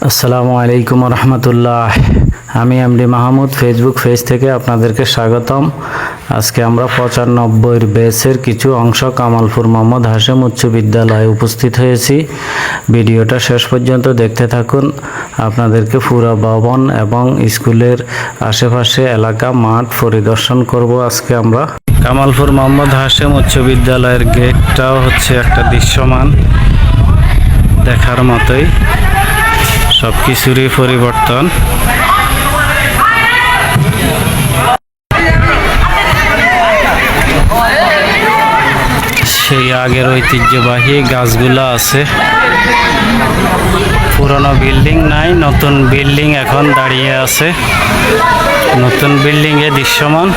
আসসালামু আলাইকুম রহমতুল্লাহ। আমি এমডি মাহমুদ ফেসবুক পেজ থেকে আপনাদেরকে স্বাগতম। আজকে আমরা 95 ব্যাচের কিছু অংশ কামালপুর মোহাম্মদ হাশেম উচ্চ বিদ্যালয়ে উপস্থিত হয়েছি। ভিডিওটা শেষ পর্যন্ত দেখতে থাকুন। আপনাদেরকে পুরো ভবন এবং স্কুলের আশেপাশে এলাকা মাঠ পরিদর্শন করব। আজকে আমরা কামালপুর মোহাম্মদ হাশেম উচ্চ বিদ্যালয়ের গেটটাও হচ্ছে একটা দৃশ্যমান দেখার মতোই, সব কিছুরই পরিবর্তন। সেই আগের ঐতিহ্যবাহী গাছগুলো আছে। পুরনো বিল্ডিং নাই, নতুন বিল্ডিং এখন দাঁড়িয়ে আছে। নতুন বিল্ডিংয়ে দৃশ্যমান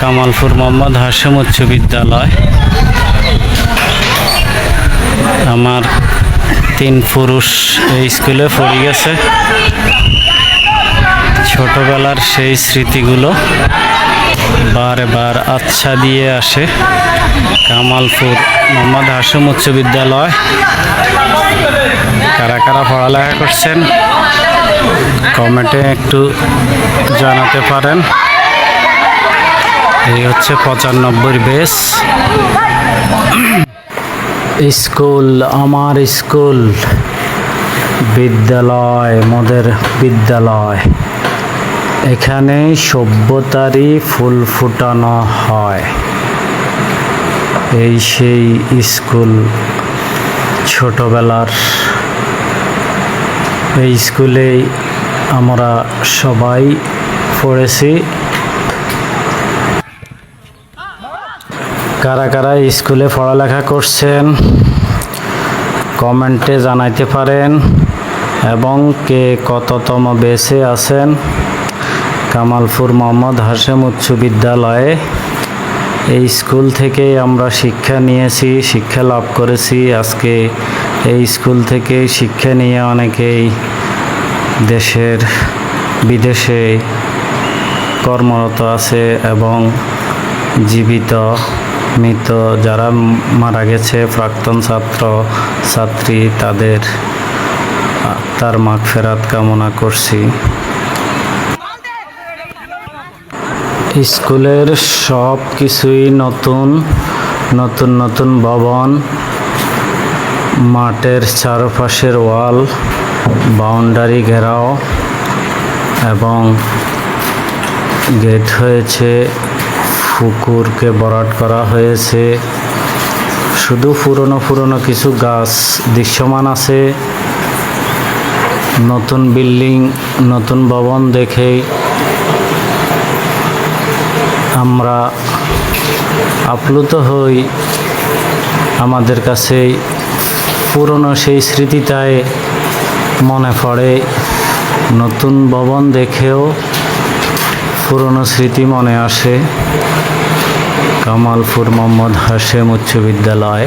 কামালপুর মোহাম্মদ হাশেম উচ্চ বিদ্যালয়। আমার 3 পুরুষ এই স্কুলে পড়ে গেছে। ছোটবেলার সেই স্মৃতিগুলো বারবার আচ্ছা দিয়ে আসে। কামালপুর মোহাম্মদ হাশেম উচ্চ বিদ্যালয় কারা কারা পড়ালেখা করছেন কমেন্টে একটু জানাতে পারেন। এই হচ্ছে 95 ব্যাচ। স্কুল আমার স্কুল, বিদ্যালয় মোদের বিদ্যালয়। এখানে সভ্যতারই ফুল ফুটানো হয়। এই সেই স্কুল ছোটবেলার। এই স্কুলেই আমরা সবাই পড়েছি। কারা কারা স্কুলে পড়ালেখা করছেন কমেন্টে জানাইতে পারেন, এবং কে কততম বেসে আছেন। কামালপুর মোহাম্মদ হাশেম উচ্চ বিদ্যালয়ে এই স্কুল থেকেই আমরা শিক্ষা নিয়েছি, শিক্ষা লাভ করেছি। আজকে এই স্কুল থেকে শিক্ষা নিয়ে অনেকেই দেশের বিদেশে কর্মরত আছে, এবং জীবিত মৃত যারা মারা গেছে প্রাক্তন ছাত্র ছাত্রী, তাদের তার মাগফিরাত কামনা করছি। স্কুলের সব কিছুই নতুন নতুন নতুন ভবন, মাঠের চারপাশের ওয়াল, বাউন্ডারি ঘেরাও, এবং গেট হয়েছে। পুকুরকে ভরাট করা হয়েছে। শুধু পুরনো কিছু গাছ দৃশ্যমান আছে। নতুন বিল্ডিং, নতুন ভবন দেখেই আমরা আপ্লুত হই। আমাদের কাছে পুরনো সেই স্মৃতিটাই মনে পড়ে। নতুন ভবন দেখেও পুরনো স্মৃতি মনে আসে। কামালপুর মোহাম্মদ হাশেম উচ্চ বিদ্যালয়।